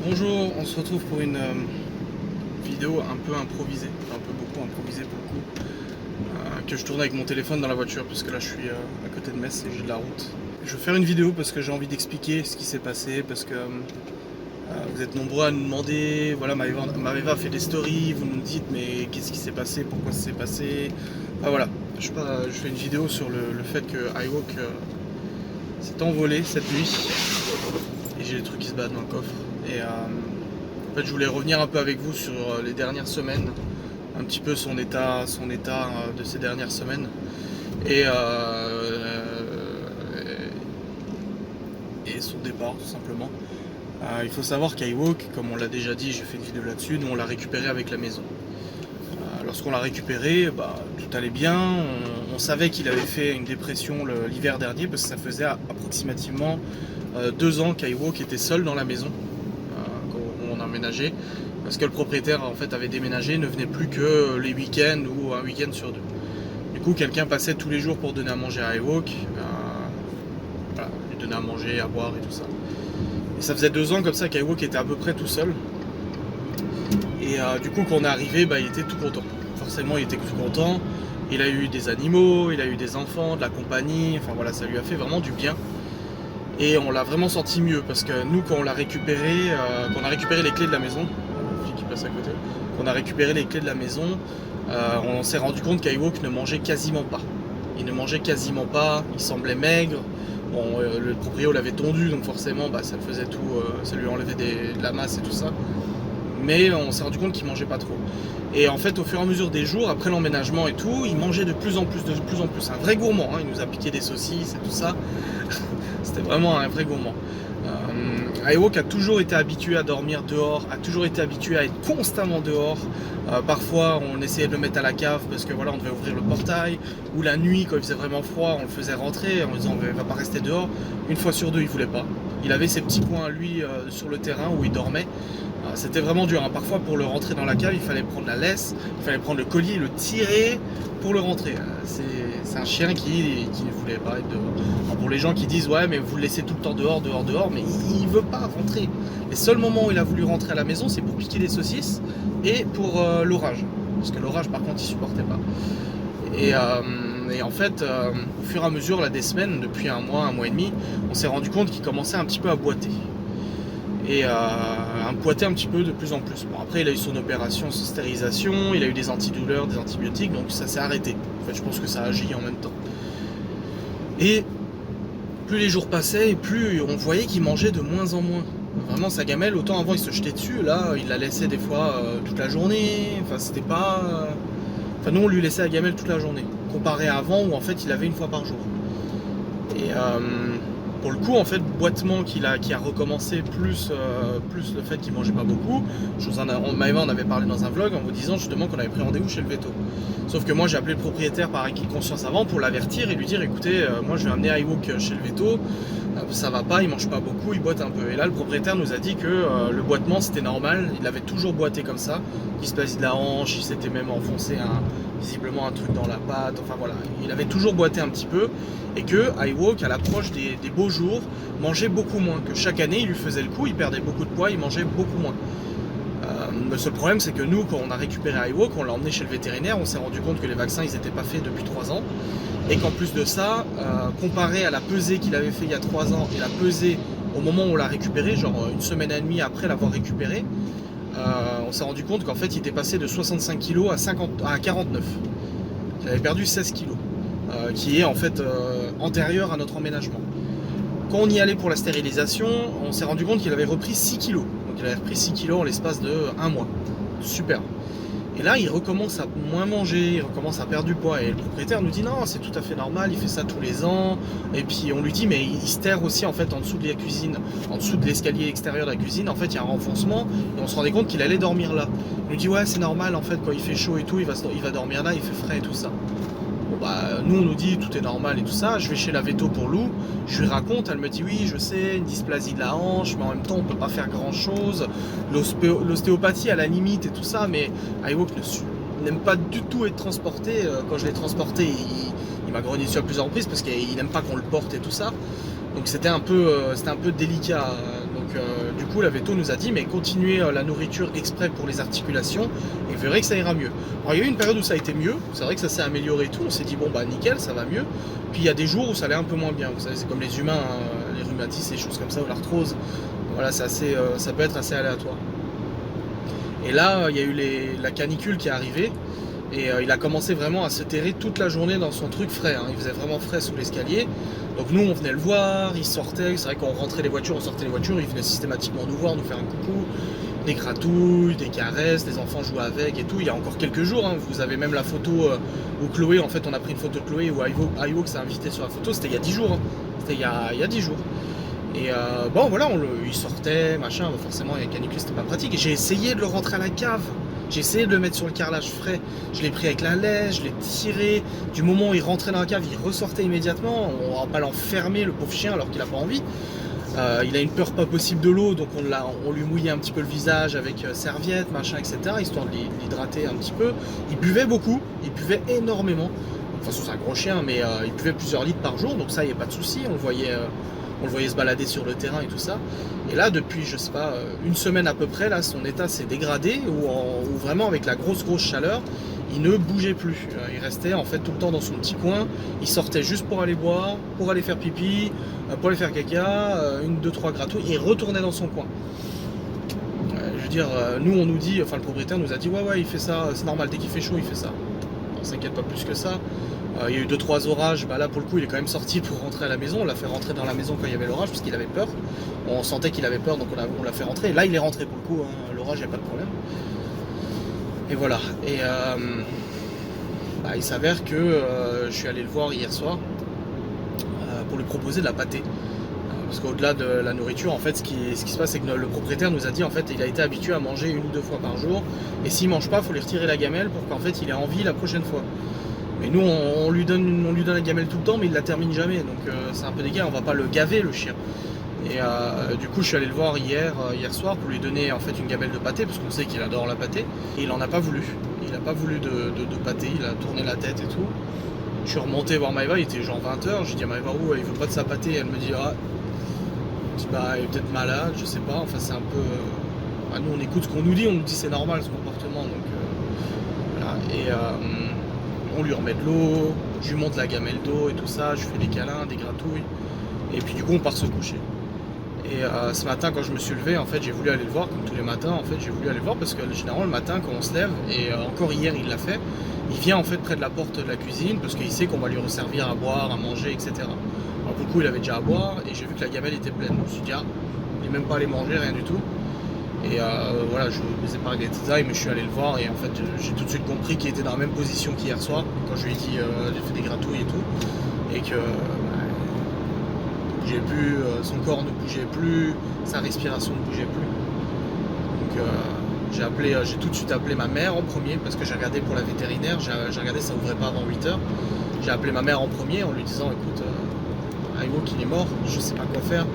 Bonjour, on se retrouve pour une vidéo un peu improvisée, un peu beaucoup improvisée pour le coup, que je tourne avec mon téléphone dans la voiture parce que là je suis à côté de Metz et j'ai de la route. Je vais faire une vidéo parce que j'ai envie d'expliquer ce qui s'est passé, parce que vous êtes nombreux à nous demander, voilà, Maëva a fait des stories, vous nous dites mais qu'est-ce qui s'est passé, pourquoi ça s'est passé. Enfin voilà, je fais une vidéo sur le fait que iWalk s'est envolé cette nuit et j'ai des trucs qui se battent dans le coffre. Et en fait, je voulais revenir un peu avec vous sur les dernières semaines, un petit peu son état de ces dernières semaines. Et, et son départ, tout simplement. Il faut savoir qu'iWalk, comme on l'a déjà dit, j'ai fait une vidéo là-dessus, nous on l'a récupéré avec la maison. Lorsqu'on l'a récupéré, tout allait bien. On savait qu'il avait fait une dépression l'hiver dernier parce que ça faisait approximativement 2 ans qu'iWalk était seul dans la maison quand on a emménagé, parce que le propriétaire en fait avait déménagé, ne venait plus que les week-ends ou un week-end sur deux. Du coup, quelqu'un passait tous les jours pour donner à manger à iWalk, voilà, lui donner à manger, à boire et tout ça. Et ça faisait 2 ans comme ça qu'iWalk était à peu près tout seul. Et du coup, quand on est arrivé, il était tout content. Forcément, il était tout content. Il a eu des animaux, il a eu des enfants, de la compagnie. Enfin voilà, ça lui a fait vraiment du bien. Et on l'a vraiment senti mieux parce que nous, quand on l'a récupéré, quand on a récupéré les clés de la maison, qui passe à côté, quand on a récupéré les clés de la maison, on s'est rendu compte qu'iWalk ne mangeait quasiment pas. Il ne mangeait quasiment pas, il semblait maigre. Bon, le proprio l'avait tondu, donc forcément, ça faisait tout, ça lui enlevait de la masse et tout ça. Mais on s'est rendu compte qu'il mangeait pas trop. Et en fait, au fur et à mesure des jours, après l'emménagement et tout, il mangeait de plus en plus, de plus en plus. Un vrai gourmand, hein. Il nous a piqué des saucisses et tout ça. C'était vraiment un vrai gourmand. iWalk a toujours été habitué à dormir dehors, a toujours été habitué à être constamment dehors. Parfois, on essayait de le mettre à la cave parce que voilà, on devait ouvrir le portail. Ou la nuit, quand il faisait vraiment froid, on le faisait rentrer en disant il va pas rester dehors. Une fois sur deux, il voulait pas. Il avait ses petits coins, lui, sur le terrain où il dormait. C'était vraiment dur, hein. Parfois pour le rentrer dans la cave il fallait prendre la laisse, il fallait prendre le collier et le tirer pour le rentrer. C'est un chien qui ne voulait pas être dehors. Alors pour les gens qui disent ouais mais vous le laissez tout le temps dehors, mais il veut pas rentrer. Les seuls moments où il a voulu rentrer à la maison c'est pour piquer des saucisses et pour l'orage. Parce que l'orage par contre il supportait pas. Et en fait, au fur et à mesure là, des semaines, depuis un mois et demi, on s'est rendu compte qu'il commençait un petit peu à boiter. Et à boiter un petit peu de plus en plus. Bon, après il a eu son opération, son stérilisation, il a eu des antidouleurs, des antibiotiques, donc ça s'est arrêté. En fait je pense que ça agit en même temps. Et plus les jours passaient et plus on voyait qu'il mangeait de moins en moins. Vraiment sa gamelle, autant avant il se jetait dessus, là il la laissait des fois toute la journée, enfin c'était pas... Enfin nous on lui laissait la gamelle toute la journée, comparé à avant où en fait il avait une fois par jour. Et pour le coup, en fait, boitement qui a recommencé plus le fait qu'il mangeait pas beaucoup. Maëva en avait parlé dans un vlog en vous disant justement qu'on avait pris rendez-vous chez le veto. Sauf que moi j'ai appelé le propriétaire par acquis de conscience avant pour l'avertir et lui dire écoutez, moi je vais amener iWalk chez le veto, ça va pas, il mange pas beaucoup, il boite un peu. Et là le propriétaire nous a dit que le boitement c'était normal, il avait toujours boité comme ça, il se plaisait de la hanche, il s'était même enfoncé visiblement un truc dans la patte, enfin voilà, il avait toujours boité un petit peu, et que iWalk à l'approche des beaux jours mangeait beaucoup moins, que chaque année il lui faisait le coup, il perdait beaucoup de poids, il mangeait beaucoup moins. Le seul problème c'est que nous quand on a récupéré iWalk, on l'a emmené chez le vétérinaire, on s'est rendu compte que les vaccins ils n'étaient pas faits depuis 3 ans, et qu'en plus de ça, comparé à la pesée qu'il avait fait il y a 3 ans et la pesée au moment où on l'a récupéré, genre une semaine et demie après l'avoir récupéré, on s'est rendu compte qu'en fait il était passé de 65 kg à 49. Il avait perdu 16 kg, qui est en fait antérieur à notre emménagement. Quand on y allait pour la stérilisation, on s'est rendu compte qu'il avait repris 6 kg. Donc il avait repris 6 kg en l'espace de 1 mois. Super. Et là, il recommence à moins manger, il recommence à perdre du poids. Et le propriétaire nous dit non, c'est tout à fait normal, il fait ça tous les ans. Et puis on lui dit, mais il se terre aussi en fait en dessous de la cuisine, en dessous de l'escalier extérieur de la cuisine. En fait, il y a un renfoncement et on se rendait compte qu'il allait dormir là. Il nous dit, ouais, c'est normal en fait, quand il fait chaud et tout, il va dormir là, il fait frais et tout ça. Bon, nous on nous dit tout est normal et tout ça. Je vais chez la veto pour Lou, je lui raconte, elle me dit oui je sais, une dysplasie de la hanche, mais en même temps on peut pas faire grand chose, l'ostéopathie à la limite et tout ça, mais iWalk n'aime pas du tout être transporté. Quand je l'ai transporté il m'a grogné dessus à plusieurs reprises parce qu'il n'aime pas qu'on le porte et tout ça, donc c'était un peu délicat Donc du coup la veto nous a dit mais continuez la nourriture exprès pour les articulations et vous verrez que ça ira mieux. Alors il y a eu une période où ça a été mieux, c'est vrai que ça s'est amélioré et tout, on s'est dit bon bah nickel, ça va mieux. Puis il y a des jours où ça allait un peu moins bien, vous savez c'est comme les humains, hein, les rhumatismes, les choses comme ça, ou l'arthrose, voilà c'est assez, ça peut être assez aléatoire. Et là il y a eu la canicule qui est arrivée. Et il a commencé vraiment à se terrer toute la journée dans son truc frais, hein. Il faisait vraiment frais sous l'escalier. Donc nous on venait le voir, il sortait, c'est vrai qu'on rentrait les voitures, on sortait les voitures, il venait systématiquement nous voir, nous faire un coucou, des gratouilles, des caresses, les enfants jouaient avec et tout. Il y a encore quelques jours, hein, vous avez même la photo où Chloé, en fait on a pris une photo de Chloé où Iwook s'est invité sur la photo, c'était il y a 10 jours, hein. C'était il y a 10 jours. Et bon voilà, il sortait, machin, forcément avec canicule c'était pas pratique. Et j'ai essayé de le rentrer à la cave. J'ai essayé de le mettre sur le carrelage frais, je l'ai pris avec la laisse, je l'ai tiré, du moment où il rentrait dans la cave, il ressortait immédiatement, on va pas l'enfermer le pauvre chien alors qu'il a pas envie. Il a une peur pas possible de l'eau, donc on lui mouillait un petit peu le visage avec serviette, machin, etc., histoire de l'hydrater un petit peu. Il buvait beaucoup, il buvait énormément, enfin c'est un gros chien, mais il buvait plusieurs litres par jour, donc ça il n'y a pas de souci, on le voyait se balader sur le terrain et tout ça. Et là, depuis, je sais pas, une semaine à peu près, là, son état s'est dégradé, où vraiment, avec la grosse chaleur, il ne bougeait plus. Il restait, en fait, tout le temps dans son petit coin. Il sortait juste pour aller boire, pour aller faire pipi, pour aller faire caca, une, deux, trois gratouilles, et il retournait dans son coin. Je veux dire, nous, on nous dit, enfin, le propriétaire nous a dit, ouais, il fait ça, c'est normal, dès qu'il fait chaud, il fait ça. On s'inquiète pas plus que ça. Il y a eu 2-3 orages, bah là pour le coup il est quand même sorti pour rentrer à la maison, on l'a fait rentrer dans la maison quand il y avait l'orage parce qu'il avait peur, on sentait qu'il avait peur donc on l'a fait rentrer, et là il est rentré pour le coup, hein. L'orage il n'y a pas de problème. Et voilà, et il s'avère que je suis allé le voir hier soir pour lui proposer de la pâtée. Parce qu'au-delà de la nourriture, en fait, ce qui se passe, c'est que le propriétaire nous a dit, en fait, il a été habitué à manger 1 ou 2 fois par jour, et s'il mange pas, il faut lui retirer la gamelle pour qu'en fait il ait envie la prochaine fois. Mais nous, on lui donne la gamelle tout le temps, mais il la termine jamais. Donc c'est un peu dégueu, on va pas le gaver le chien. Et du coup, je suis allé le voir hier soir pour lui donner en fait une gamelle de pâté, parce qu'on sait qu'il adore la pâté. Et il en a pas voulu. Il a pas voulu de pâté, il a tourné la tête et tout. Je suis remonté voir Maëva, il était genre 20h. Je lui ai dit à Maëva, il veut pas de sa pâté. Elle me dit, je dis, il est peut-être malade, je sais pas. Enfin, c'est un peu. Nous, on écoute ce qu'on nous dit, on nous dit c'est normal ce comportement. Donc voilà. Et on lui remet de l'eau, je lui monte la gamelle d'eau et tout ça, je fais des câlins, des gratouilles, et puis du coup on part se coucher. Et ce matin quand je me suis levé, en fait j'ai voulu aller le voir, comme tous les matins, en fait j'ai voulu aller le voir parce que généralement le matin quand on se lève, et encore hier il l'a fait, il vient en fait près de la porte de la cuisine parce qu'il sait qu'on va lui resservir à boire, à manger, etc. Alors pour le coup il avait déjà à boire et j'ai vu que la gamelle était pleine, je me suis dit il n'est même pas allé manger, rien du tout. Et voilà, je ne les ai pas réglé les détails, mais je suis allé le voir et en fait j'ai tout de suite compris qu'il était dans la même position qu'hier soir, quand je lui ai dit j'ai fait des gratouilles et tout, et que il bougeait plus, son corps ne bougeait plus, sa respiration ne bougeait plus. Donc j'ai tout de suite appelé ma mère en premier, parce que j'ai regardé pour la vétérinaire, j'ai regardé ça ouvrait pas avant 8h. J'ai appelé ma mère en premier en lui disant écoute, Iwook il est mort, je sais pas quoi faire.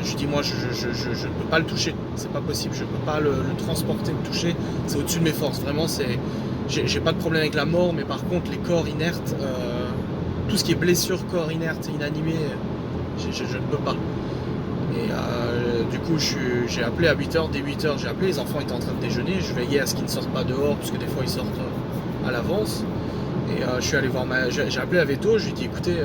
Je lui dis moi je ne peux pas le toucher, c'est pas possible, je peux pas le transporter, le toucher, c'est au-dessus de mes forces, vraiment j'ai pas de problème avec la mort, mais par contre les corps inertes, tout ce qui est blessure, corps inerte, inanimé, je ne peux pas. Et du coup j'ai appelé à 8h, dès 8h j'ai appelé, les enfants étaient en train de déjeuner, je veillais à ce qu'ils ne sortent pas dehors, parce que des fois ils sortent à l'avance. Et je suis allé voir j'ai appelé à Veto, je lui ai dit écoutez,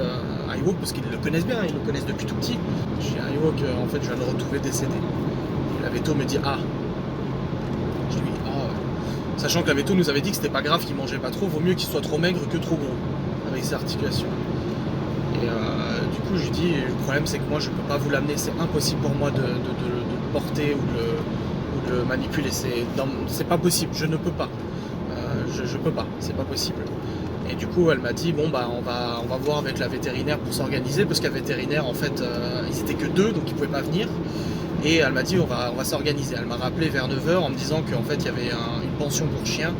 Iwook, parce qu'ils le connaissent bien, ils le connaissent depuis tout petit. Je lui ai dit Iwook, en fait je viens de le retrouver décédé. Et la Veto me dit Je lui ai dit ouais. Sachant que la Veto nous avait dit que c'était pas grave qu'il mangeait pas trop, vaut mieux qu'il soit trop maigre que trop gros, avec ses articulations. Et du coup je lui dis le problème c'est que moi je peux pas vous l'amener, c'est impossible pour moi de le porter ou de le manipuler, c'est pas possible, je ne peux pas. Je peux pas, c'est pas possible. Et du coup elle m'a dit on va voir avec la vétérinaire pour s'organiser, parce qu'à la vétérinaire en fait ils étaient que 2 donc ils pouvaient pas venir, et elle m'a dit on va s'organiser. Elle m'a rappelé vers 9h en me disant qu'en fait il y avait une pension pour chiens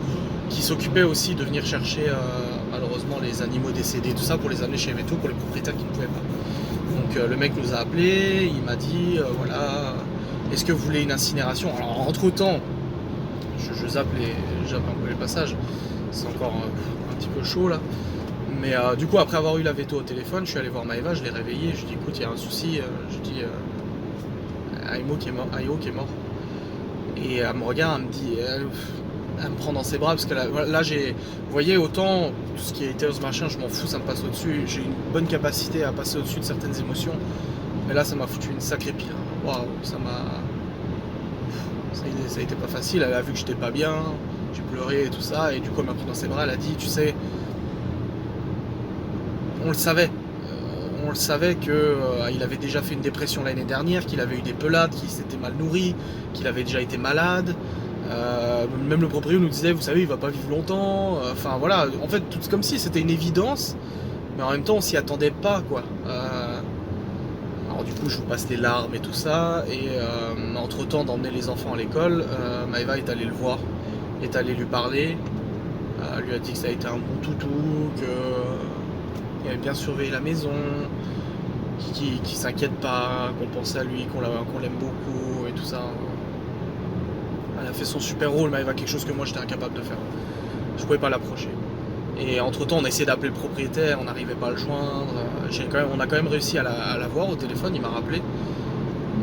qui s'occupait aussi de venir chercher malheureusement les animaux décédés, tout ça, pour les amener chez Veto pour les propriétaires qui ne pouvaient pas. Donc le mec nous a appelé, il m'a dit voilà, est-ce que vous voulez une incinération. Alors entre temps je zappe un peu les passages, c'est encore un petit peu chaud là. Mais du coup après avoir eu la Veto au téléphone, je suis allé voir Maëva, je l'ai réveillée, je lui ai dit écoute il y a un souci, je dis Ayo qui est mort. Et elle me regarde, elle me dit, elle me prend dans ses bras parce que là vous voyez, autant tout ce qui est haters machin, je m'en fous, ça me passe au-dessus. J'ai une bonne capacité à passer au-dessus de certaines émotions, mais là ça m'a foutu une sacrée pire. Waouh, ça a été pas facile. Elle a vu que j'étais pas bien, j'ai pleuré et tout ça, et du coup elle m'a pris dans ses bras, elle a dit, tu sais, on le savait. On le savait qu'il avait déjà fait une dépression l'année dernière, qu'il avait eu des pelades, qu'il s'était mal nourri, qu'il avait déjà été malade. Même le proprio nous disait, vous savez, il va pas vivre longtemps. Enfin voilà, en fait, tout comme si c'était une évidence, mais en même temps, on s'y attendait pas, quoi. Alors du coup, je vous passe les larmes et tout ça, et entre-temps d'emmener les enfants à l'école, Maëva est allée le voir, est allée lui parler, lui a dit que ça a été un bon toutou, qu'il avait bien surveillé la maison, qui s'inquiète pas, qu'on pense à lui, qu'on l'aime beaucoup et tout ça. Elle a fait son super rôle, Maëva, quelque chose que moi j'étais incapable de faire. Je pouvais pas l'approcher. Et entre temps, on a essayé d'appeler le propriétaire, on n'arrivait pas à le joindre. On a quand même réussi à la voir au téléphone, il m'a rappelé.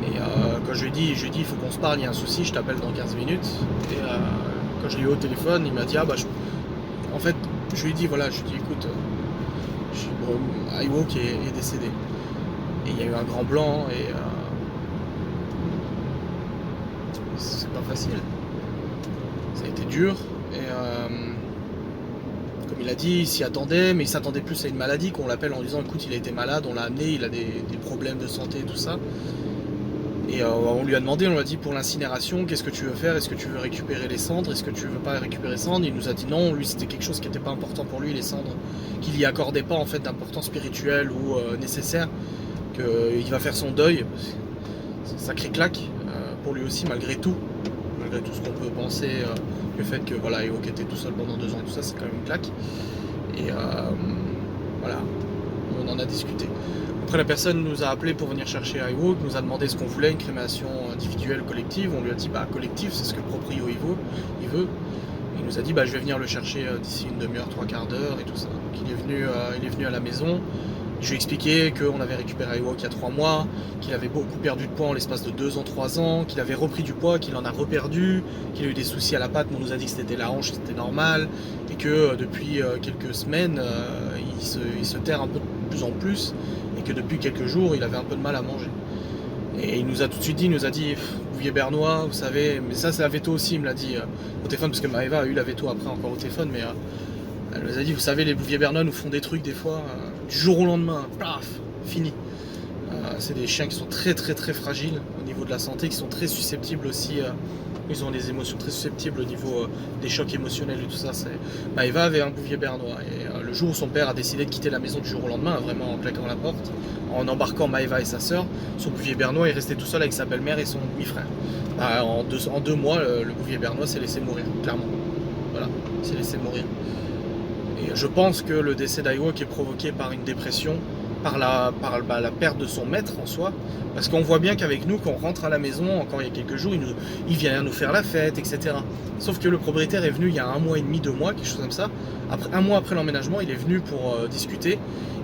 Et quand je lui ai dit il faut qu'on se parle, il y a un souci, je t'appelle dans 15 minutes. Et quand je l'ai eu au téléphone, il m'a dit en fait, je lui ai dit voilà, je lui ai dit écoute, Ayo qui est décédé. Et il y a eu un grand blanc et c'est pas facile. Ça a été dur et comme il a dit, il s'y attendait, mais il s'attendait plus à une maladie, qu'on l'appelle en disant écoute, il a été malade, on l'a amené, il a des problèmes de santé et tout ça. Et on lui a demandé, on lui a dit pour l'incinération, qu'est-ce que tu veux faire? Est-ce que tu veux récupérer les cendres? Est-ce que tu veux pas récupérer les cendres? Il nous a dit non, lui c'était quelque chose qui n'était pas important pour lui, les cendres, qu'il y accordait pas en fait d'importance spirituelle ou nécessaire, qu'il va faire son deuil. C'est une sacrée claque pour lui aussi, malgré tout ce qu'on peut penser, le fait que voilà, Ewo qui était tout seul pendant 2 ans et tout ça, c'est quand même une claque. Et voilà, on en a discuté. Après, la personne nous a appelé pour venir chercher Ewo, nous a demandé ce qu'on voulait, une crémation individuelle, collective. On lui a dit collectif, c'est ce que le proprio il veut. Il nous a dit je vais venir le chercher d'ici une demi-heure, 3/4 d'heure et tout ça. Donc il est venu à la maison. Je lui ai expliqué qu'on avait récupéré Ewo il y a 3 mois, qu'il avait beaucoup perdu de poids en l'espace de 2 ans, 3 ans, qu'il avait repris du poids, qu'il en a reperdu, qu'il a eu des soucis à la patte, mais on nous a dit que c'était la hanche, c'était normal, et que depuis quelques semaines, il se terre un peu de plus en plus, et que depuis quelques jours, il avait un peu de mal à manger. Et il nous a tout de suite dit, Bouvier bernois, vous savez, mais ça c'est la veto aussi, il me l'a dit au téléphone, parce que Maëva a eu la veto après encore au téléphone, mais elle nous a dit, vous savez, les Bouvier bernois nous font des trucs des fois, du jour au lendemain, paf, fini. C'est des chiens qui sont très très très fragiles au niveau de la santé, qui sont très susceptibles aussi, ils ont des émotions très susceptibles au niveau des chocs émotionnels et tout ça. Maëva avait un Bouvier bernois, et le jour où son père a décidé de quitter la maison du jour au lendemain, vraiment en claquant la porte, en embarquant Maëva et sa sœur, son Bouvier bernois est resté tout seul avec sa belle-mère et son demi-frère. En 2 mois, le Bouvier bernois s'est laissé mourir, clairement. Voilà, il s'est laissé mourir. Et je pense que le décès d'Ewo est provoqué par une dépression, par la perte de son maître en soi, parce qu'on voit bien qu'avec nous, quand on rentre à la maison, encore il y a quelques jours, il vient nous faire la fête, etc. Sauf que le propriétaire est venu il y a 1 mois et demi, 2 mois, quelque chose comme ça. Après, 1 mois après l'emménagement, il est venu pour discuter,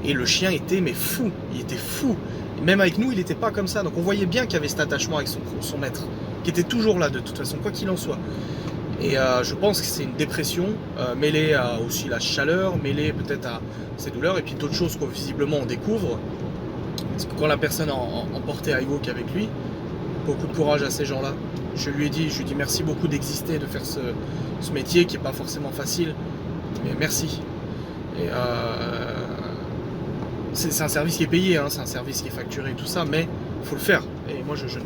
et le chien était fou, il était fou. Et même avec nous, il n'était pas comme ça, donc on voyait bien qu'il y avait cet attachement avec son maître, qui était toujours là de toute façon, quoi qu'il en soit. Et je pense que c'est une dépression mêlée à aussi la chaleur, mêlée peut-être à ses douleurs, et puis d'autres choses que visiblement on découvre. Parce que quand la personne a emporté Ewo avec lui, beaucoup de courage à ces gens-là. Je lui ai dit merci beaucoup d'exister, de faire ce métier qui n'est pas forcément facile, mais merci. Et c'est un service qui est payé, c'est un service qui est facturé et tout ça, mais il faut le faire. Et moi je suis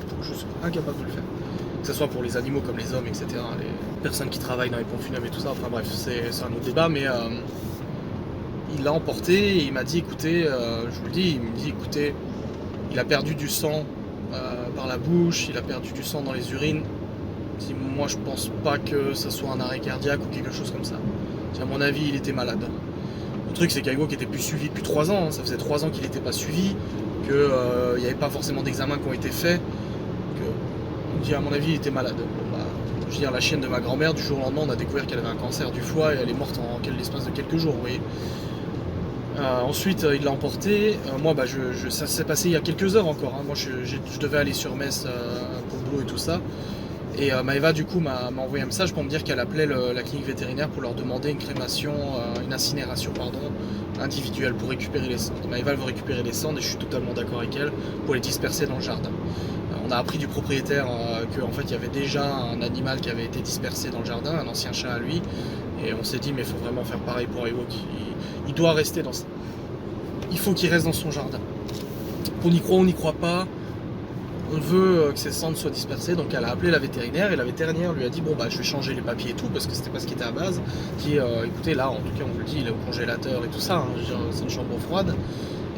incapable de le faire. Que ce soit pour les animaux comme les hommes, etc. Les personnes qui travaillent dans les pompes funèbres et tout ça, enfin bref, c'est un autre débat, mais il l'a emporté et il m'a dit écoutez, je vous le dis, il me dit écoutez, il a perdu du sang par la bouche, il a perdu du sang dans les urines. Moi je pense pas que ça soit un arrêt cardiaque ou quelque chose comme ça. À mon avis, il était malade. Le truc c'est qu'Ewo qui était plus suivi depuis 3 ans, ça faisait 3 ans qu'il n'était pas suivi, qu'il n'y avait pas forcément d'examens qui ont été faits. À mon avis, il était malade. Je veux dire, la chienne de ma grand-mère, du jour au lendemain, on a découvert qu'elle avait un cancer du foie et elle est morte en l'espace de quelques jours, vous voyez. Ensuite, il l'a emporté. Moi, ça s'est passé il y a quelques heures encore. Hein. Moi, je devais aller sur Metz pour le boulot et tout ça. Et Maëva, du coup, m'a envoyé un message pour me dire qu'elle appelait la clinique vétérinaire pour leur demander une crémation, une incinération, pardon, individuelle pour récupérer les cendres. Maëva, elle veut récupérer les cendres et je suis totalement d'accord avec elle pour les disperser dans le jardin. On a appris du propriétaire qu'en fait, il y avait déjà un animal qui avait été dispersé dans le jardin, un ancien chat à lui. Et on s'est dit, mais il faut vraiment faire pareil pour Ewok. Il doit rester dans ça. Il faut qu'il reste dans son jardin. On y croit, on n'y croit pas. On veut que ses cendres soient dispersées, donc elle a appelé la vétérinaire et la vétérinaire lui a dit bon bah je vais changer les papiers et tout parce que c'était pas ce qui était à base. Qui écoutez là en tout cas on vous le dit il est au congélateur et tout ça, hein, c'est une chambre froide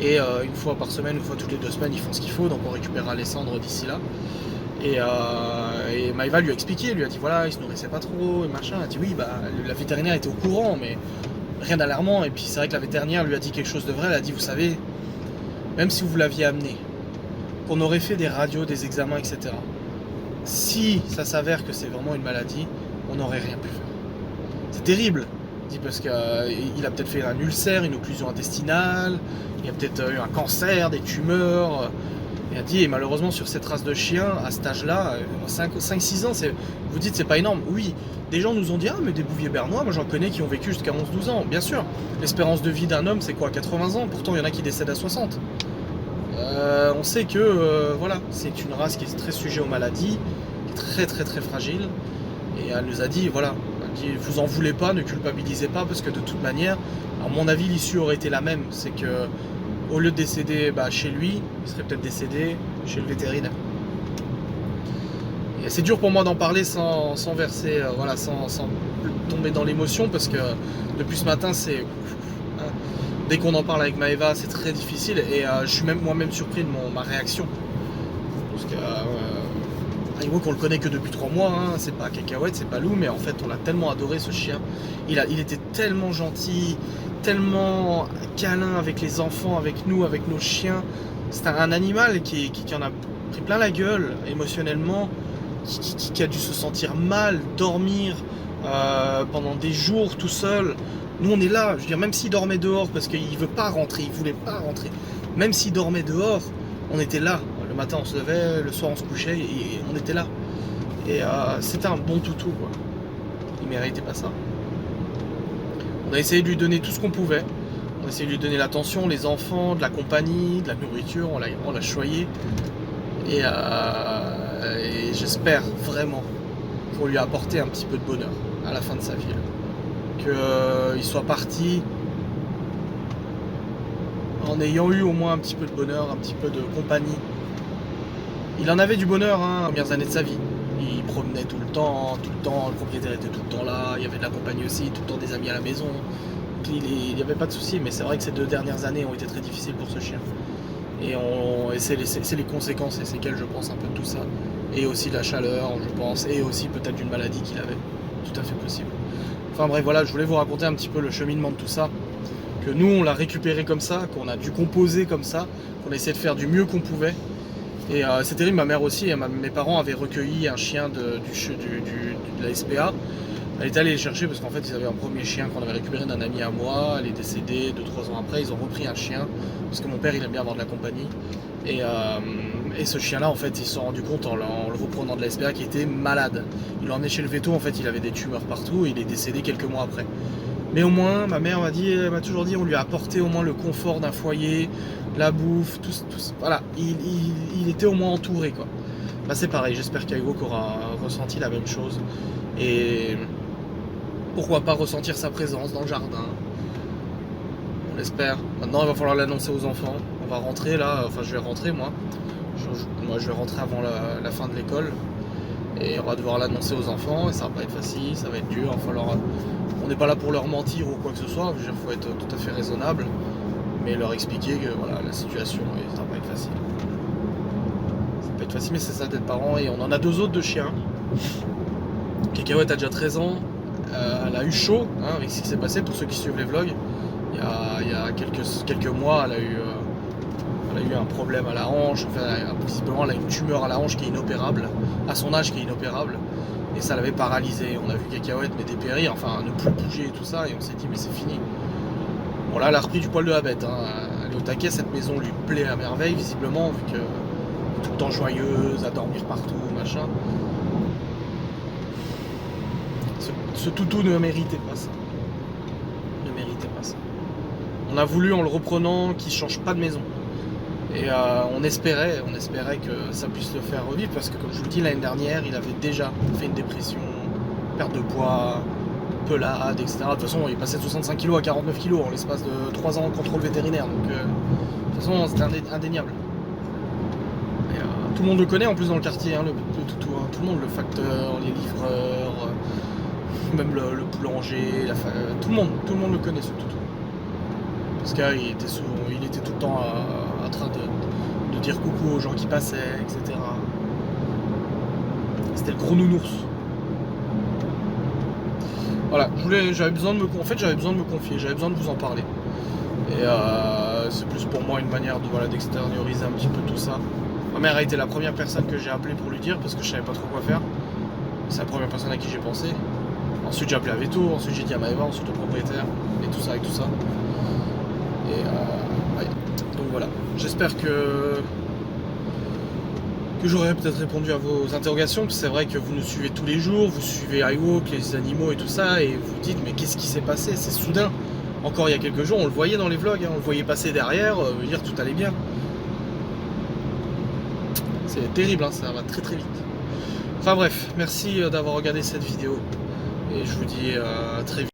et une fois par semaine, une fois toutes les 2 semaines ils font ce qu'il faut donc on récupérera les cendres d'ici là. Et Maëva lui a expliqué, lui a dit voilà il se nourrissait pas trop et machin. Elle a dit oui bah la vétérinaire était au courant mais rien d'alarmant et puis c'est vrai que la vétérinaire lui a dit quelque chose de vrai, elle a dit vous savez même si vous l'aviez amené qu'on aurait fait des radios, des examens, etc. Si ça s'avère que c'est vraiment une maladie, on n'aurait rien pu faire. C'est terrible, dit parce qu'il a peut-être fait un ulcère, une occlusion intestinale, il a peut-être eu un cancer, des tumeurs. Il a dit, et malheureusement sur cette race de chien, à cet âge-là, 5-6 ans, vous dites c'est pas énorme. Oui, des gens nous ont dit, ah mais des bouviers bernois, moi j'en connais qui ont vécu jusqu'à 11-12 ans. Bien sûr, l'espérance de vie d'un homme c'est quoi, 80 ans, pourtant il y en a qui décèdent à 60. On sait que voilà, c'est une race qui est très sujet aux maladies, qui est très très très fragile. Et elle nous a dit, voilà, elle dit, vous en voulez pas, ne culpabilisez pas, parce que de toute manière, à mon avis, l'issue aurait été la même. C'est que au lieu de décéder chez lui, il serait peut-être décédé chez le vétérinaire. Et c'est dur pour moi d'en parler sans verser, voilà, sans tomber dans l'émotion, parce que depuis ce matin, c'est... Dès qu'on en parle avec Maëva, c'est très difficile et je suis même moi-même surpris de ma réaction. Parce que Ewok, on le connaît que depuis 3 mois, hein. C'est pas Cacahuète, c'est pas Lou, mais en fait on l'a tellement adoré ce chien. Il était tellement gentil, tellement câlin avec les enfants, avec nous, avec nos chiens. C'est un animal qui en a pris plein la gueule émotionnellement, qui a dû se sentir mal, dormir pendant des jours tout seul. Nous on est là, je veux dire, même s'il dormait dehors parce qu'il veut pas rentrer, il voulait pas rentrer, même s'il dormait dehors, on était là. Le matin on se levait, le soir on se couchait et on était là. Et c'était un bon toutou quoi. Il méritait pas ça. On a essayé de lui donner tout ce qu'on pouvait. On a essayé de lui donner l'attention, les enfants, de la compagnie, de la nourriture, on l'a choyé. Et j'espère vraiment qu'on lui a apporté un petit peu de bonheur à la fin de sa vie. Qu'il soit parti en ayant eu au moins un petit peu de bonheur, un petit peu de compagnie. Il en avait du bonheur les premières années de sa vie. Il promenait tout le temps, le propriétaire était tout le temps là, il y avait de la compagnie aussi, tout le temps des amis à la maison. Il n'y avait pas de souci, mais c'est vrai que ces 2 dernières années ont été très difficiles pour ce chien. Et c'est les conséquences et séquelles, je pense, un peu de tout ça. Et aussi la chaleur, je pense, et aussi peut-être d'une maladie qu'il avait. Tout à fait possible. Enfin bref, voilà, je voulais vous raconter un petit peu le cheminement de tout ça. Que nous, on l'a récupéré comme ça, qu'on a dû composer comme ça, qu'on a essayé de faire du mieux qu'on pouvait. Et c'est terrible, ma mère aussi, mes parents avaient recueilli un chien de la SPA. Elle est allée les chercher parce qu'en fait, ils avaient un premier chien qu'on avait récupéré d'un ami à moi. Elle est décédée 2-3 ans après, ils ont repris un chien. Parce que mon père, il aime bien avoir de la compagnie. Et ce chien-là, en fait, ils se sont rendus compte en le reprenant de la SPA qu'il était malade. Ils l'ont emmené chez le veto, en fait, il avait des tumeurs partout et il est décédé quelques mois après. Mais au moins, ma mère m'a toujours dit, on lui a apporté au moins le confort d'un foyer, la bouffe, tout voilà, il était au moins entouré, quoi. Bah c'est pareil, j'espère qu'Ewok aura ressenti la même chose. Et pourquoi pas ressentir sa présence dans le jardin. On l'espère. Maintenant, il va falloir l'annoncer aux enfants. On va rentrer là, enfin je vais rentrer moi. Je vais rentrer avant la fin de l'école. Et on va devoir l'annoncer aux enfants et ça va pas être facile, ça va être dur. On n'est pas là pour leur mentir ou quoi que ce soit, il faut être tout à fait raisonnable. Mais leur expliquer que voilà, la situation, ça va pas être facile. Ça va pas être facile, mais c'est ça d'être parent. Et on en a 2 autres de chiens. Cacahuète a déjà 13 ans. Elle a eu chaud avec ce qui s'est passé pour ceux qui suivent les vlogs. Il y a quelques mois, elle a eu un problème à la hanche. Enfin, visiblement, elle a une tumeur à la hanche qui est inopérable, à son âge qui est inopérable. Et ça l'avait paralysée. On a vu Cacahuète dépérir, enfin ne plus bouger et tout ça. Et on s'est dit, mais c'est fini. Bon là, elle a repris du poil de la bête, hein. Elle est au taquet, cette maison lui plaît à merveille, visiblement, vu que tout le temps joyeuse, à dormir partout, machin. Ce toutou ne méritait pas ça. Ne méritait pas ça. On a voulu, en le reprenant, qu'il change pas de maison. Et on espérait que ça puisse le faire revivre, parce que comme je vous le dis, l'année dernière, il avait déjà fait une dépression, perte de poids, pelade, etc. De toute façon, il est passé de 65 kg à 49 kg en l'espace de 3 ans en contrôle vétérinaire. Donc, de toute façon, c'était indéniable. Et, tout le monde le connaît en plus dans le quartier, hein, le toutou. Hein. Tout le monde, le facteur, les livreurs, même le boulanger, tout le monde le connaît, ce toutou. Parce qu'il était tout le temps en train de dire coucou aux gens qui passaient, etc. C'était le gros nounours. Voilà, j'avais besoin de me confier, j'avais besoin de vous en parler. Et c'est plus pour moi une manière d'extérioriser un petit peu tout ça. Ma mère a été la première personne que j'ai appelée pour lui dire, parce que je savais pas trop quoi faire. C'est la première personne à qui j'ai pensé. Ensuite j'ai appelé à Veto, ensuite j'ai dit à Maëva, ensuite au propriétaire, et tout ça. Et ouais. Donc voilà, j'espère que j'aurais peut-être répondu à vos interrogations, parce que c'est vrai que vous nous suivez tous les jours, vous suivez iWalk, les animaux et tout ça, et vous dites mais qu'est-ce qui s'est passé? C'est soudain. Encore il y a quelques jours, on le voyait dans les vlogs, hein, on le voyait passer derrière, dire tout allait bien. C'est terrible, hein, ça va très très vite. Enfin bref, merci d'avoir regardé cette vidéo, et je vous dis à très vite.